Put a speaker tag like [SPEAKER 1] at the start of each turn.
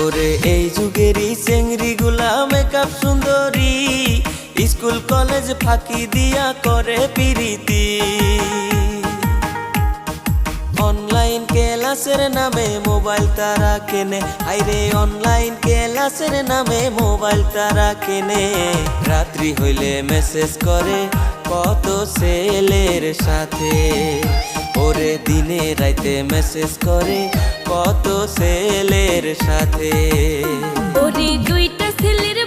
[SPEAKER 1] ওরে এই যুগেরই চেংড়ি গুলা মেকআপ সুন্দরী, স্কুল কলেজ ফাঁকি দিয়া করে পিরিতি। অনলাইন ক্লাসের নামে মোবাইল তারা কেনে, আইরে অনলাইন ক্লাসের নামে মোবাইল তারা কেনে। রাত্রি হইলে মেসেজ করে কত ছেলের সাথে, ওরে দিনে রাইতে মেসেজ করে কত ছেলের সাথে।
[SPEAKER 2] ওরে দুইটা ছেলের